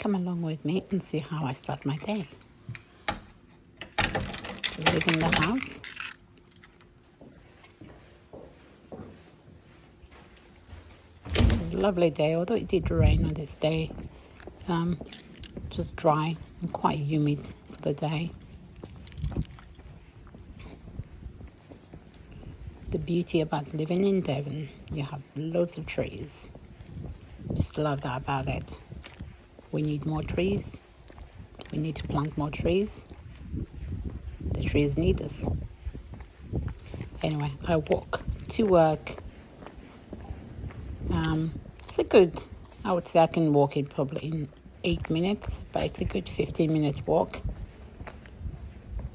Come along with me and see how I start my day. Leaving the house. It's a lovely day, although it did rain on this day. Just dry and quite humid for the day. The beauty about living in Devon, you have loads of trees. Just love that about it. We need more trees. We need to plant more trees. The trees need us. Anyway, I walk to work. It's a good, I would say I can walk it probably in 8 minutes, but it's a good 15-minute walk.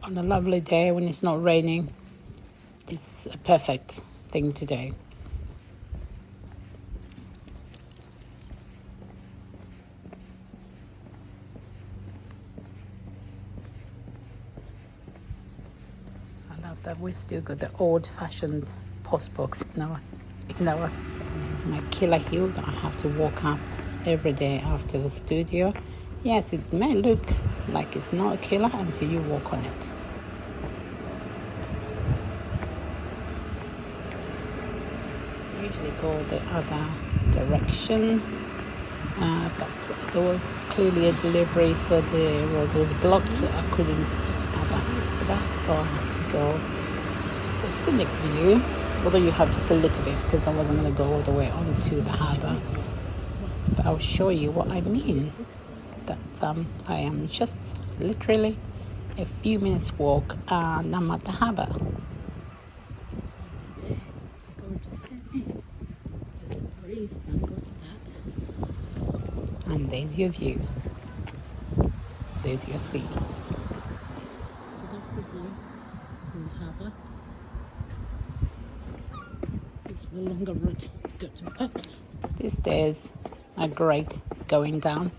On a lovely day when it's not raining, it's a perfect thing to do. I love that we still got the old-fashioned postbox in our. This is my killer hill that I have to walk up every day after the studio. Yes, it may look like it's not a killer until you walk on it. I usually go the other direction, but there was clearly a delivery, so the road was blocked. I couldn't have access to that, so I had to go the scenic view, although you have just a little bit because I wasn't going to go all the way onto the harbour. But I'll show you what I mean, that I am just literally a few minutes walk and I'm at the harbour. Today it's a gorgeous day. There's a breeze, thank God for that. And there's your view. There's your sea. So that's the view from the harbour. It's the longer route to go to work. These stairs are great going down,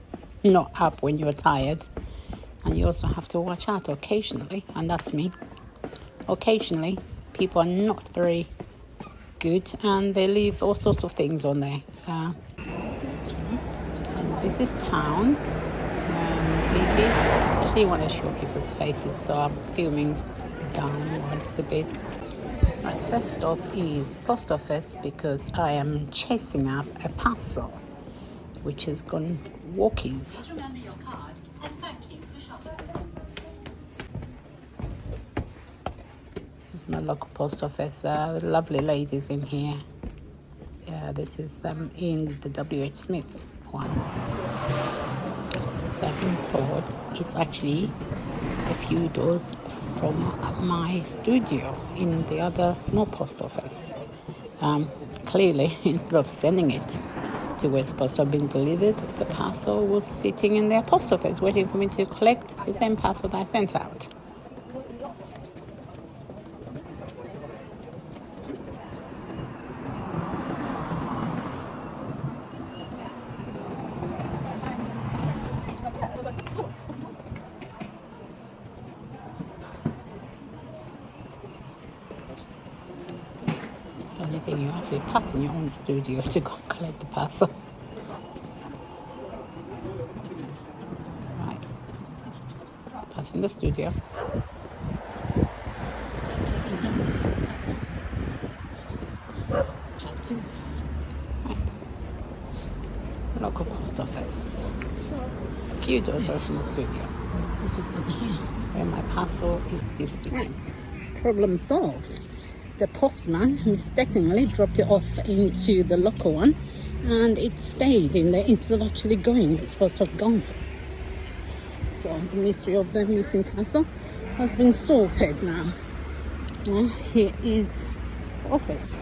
not up when you're tired. And you also have to watch out occasionally, and that's me. Occasionally, people are not very good and they leave all sorts of things on there. This is town. Easy. I didn't want to show people's faces, so I'm filming downwards a bit. Right, first stop is post office because I am chasing up a parcel which has gone walkies. Please remember your card and thank you for shopping with us. This is my local post office. Lovely ladies in here. This is in the W.H. Smith one. So I've been told it's actually a few doors from my studio in the other small post office. Clearly, instead of sending it to where it's supposed to have been delivered, the parcel was sitting in their post office waiting for me to collect the same parcel that I sent out. Funny thing, you actually pass in your own studio to go collect the parcel. Right, pass in the studio. Right. Local post office. A few doors away from the studio. Let's see if it's in here. Where my parcel is still sitting. Right. Problem solved. The postman mistakenly dropped it off into the local one and it stayed in there instead of actually going. It's supposed to have gone. So the mystery of the missing parcel has been sorted now. Well, here is the office.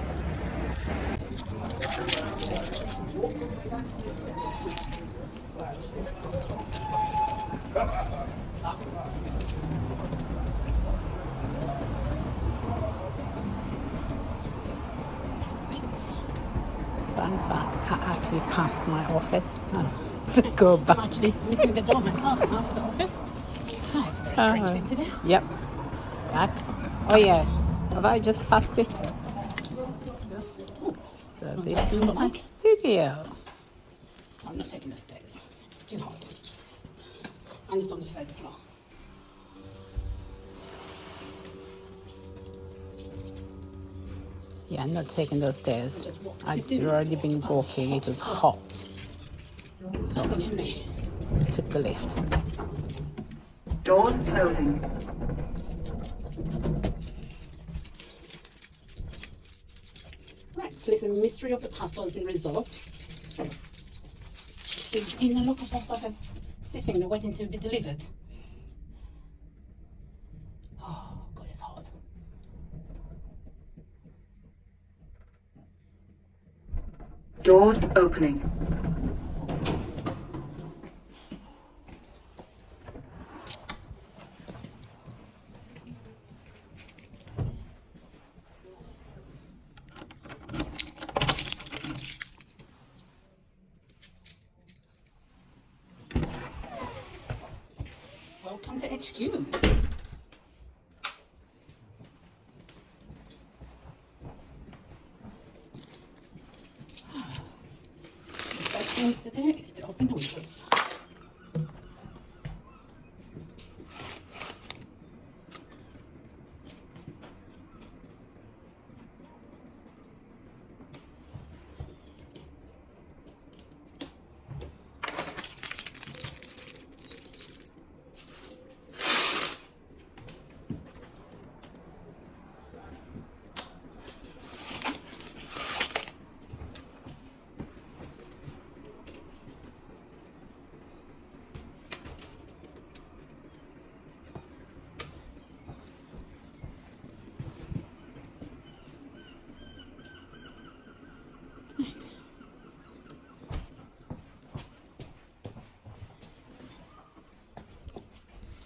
Fun fact, I actually passed my office to go back. I'm actually missing the door myself after the office. Oh, it's a very strange thing to do. Yep. Back. Oh yes. Have I just passed it? So this is my studio. I'm not taking the stairs. It's too hot. and it's on the 3rd floor. Yeah, I'm not taking those stairs. I've already been walking, it was hot. So took the lift. Doors closing. Right, please, the mystery of the parcel has been resolved. It's in the local post office, sitting there waiting to be delivered. Oh, God, it's hot. Doors opening. Welcome to HQ. The best thing to do is to open the windows.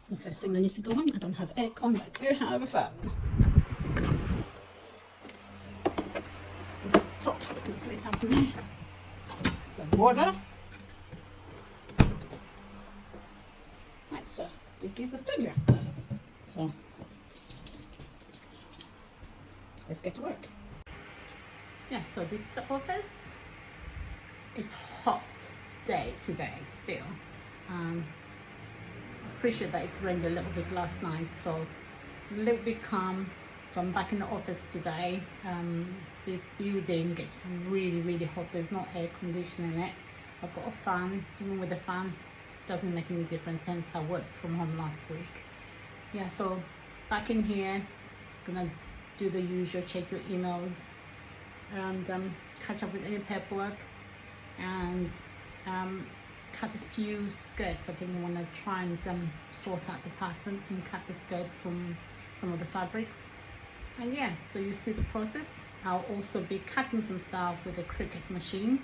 The first thing that needs to go on, I don't have aircon, but I do have a fan. There's a top, I'm going to place something there. Some water. Right, so this is the studio. So let's get to work. Yeah, so this is the office. It's hot day today still. Appreciate that it rained a little bit last night, so it's a little bit calm. So I'm back in the office today. This building gets really hot. There's no air conditioning in it. I've got a fan. Even with the fan, it doesn't make any difference. Hence I worked from home last week. Yeah, so back in here, gonna do the usual, check your emails and catch up with any paperwork and cut a few skirts. I think I want to try and sort out the pattern and cut the skirt from some of the fabrics. And yeah, so you see the process. I'll also be cutting some stuff with a Cricut machine.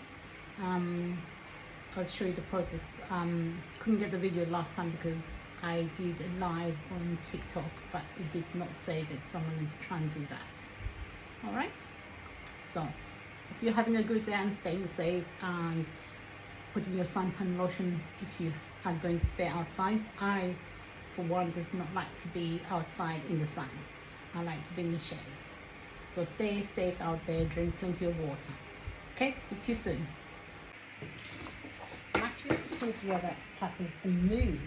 I'll show you the process. Couldn't get the video last time because I did a live on TikTok, but it did not save it, so I'm going to try and do that. All right, so if you're having a good day and staying safe and putting your suntan lotion if you are going to stay outside. I, for one, does not like to be outside in the sun. I like to be in the shade. So stay safe out there, drink plenty of water. Okay, speak to you soon. I'm actually putting together a pattern for mood.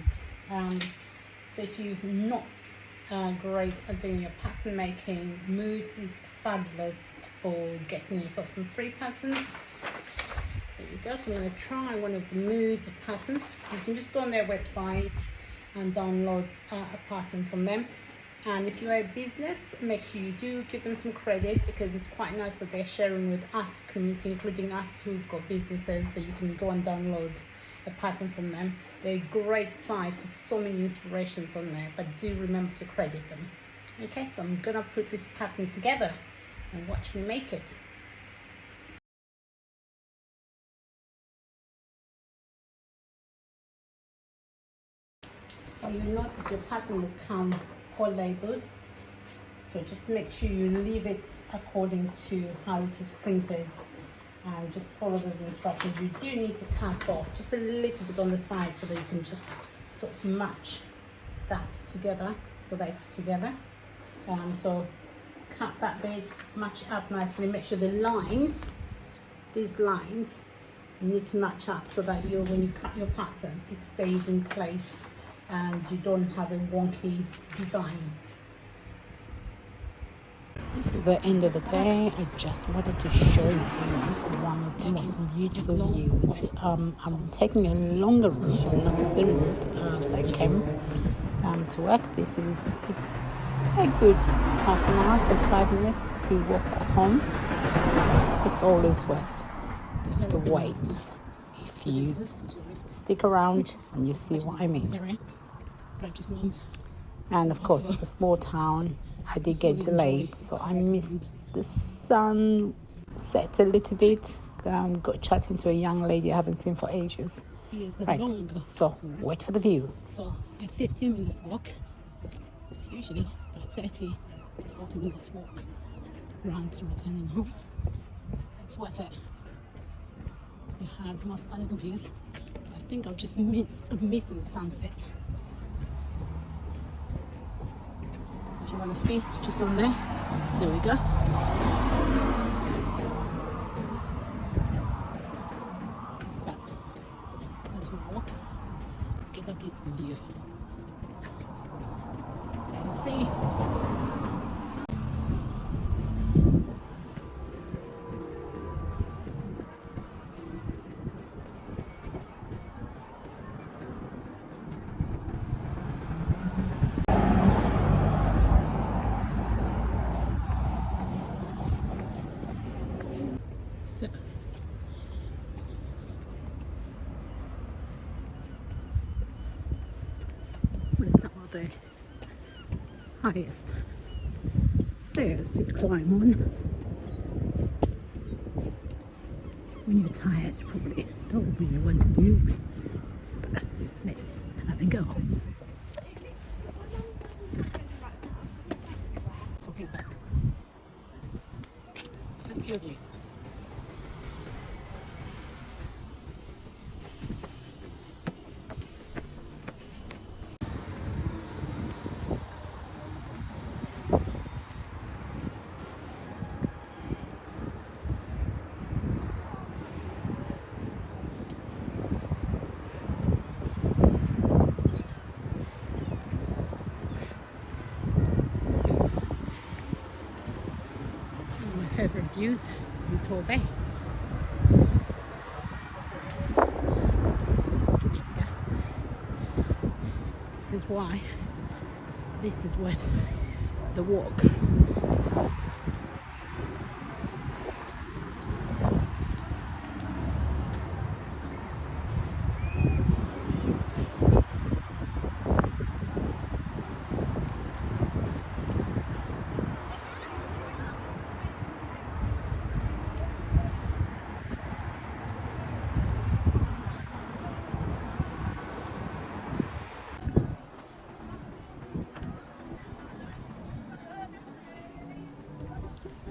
So if you're not great at doing your pattern making, mood is fabulous for getting yourself some free patterns. There you go. So I'm going to try one of the mood patterns. You can just go on their website and download a pattern from them. And if you're a business, make sure you do give them some credit, because it's quite nice that they're sharing with us community, including us who've got businesses, so you can go and download a pattern from them. They're a great site for so many inspirations on there, but do remember to credit them. Okay, so I'm gonna put this pattern together and watch me make it. So you'll notice your pattern will come all labeled, so just make sure you leave it according to how it is printed and just follow those instructions. You do need to cut off just a little bit on the side so that you can just sort of match that together so that it's together. So cut that bit, match it up nicely, make sure the lines, these lines, you need to match up so that when you cut your pattern, it stays in place and you don't have a wonky design. This is the end of the day. I just wanted to show you one of the most beautiful views. I'm taking a longer route, not the same route as I came to work. This is a good half an hour, 35 minutes to walk home. It's always worth the wait if you stick around and you see what I mean. And of course, it's a small town. I did get delayed, so I missed the sunset a little bit. Got chatting to a young lady I haven't seen for ages. Right, so wait for the view. So a 15 minutes walk. It's usually a 30 to 40 minutes walk round to returning home. It's worth it. You have more stunning views. I think I'm missing the sunset. If you want to see, just on there. There we go. But as we walk, get a beautiful view. Let's see. So, what is some of the highest stairs to climb on? When you're tired, you probably don't really want to do it. But let's have a go. Okay, back. Thank you. My favourite views in Torquay. Yeah. This is why this is worth the walk.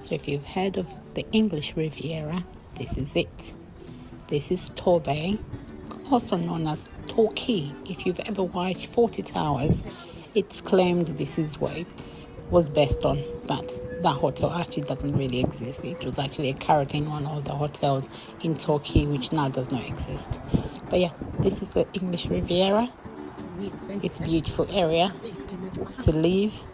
So if you've heard of the English Riviera, this is it. This is Torquay, also known as Torquay. If you've ever watched 40 Towers, it's claimed this is what it was based on, but that hotel actually doesn't really exist. It was actually a character in one of the hotels in Torquay, which now does not exist. But yeah, this is the English Riviera. It's a beautiful area to live.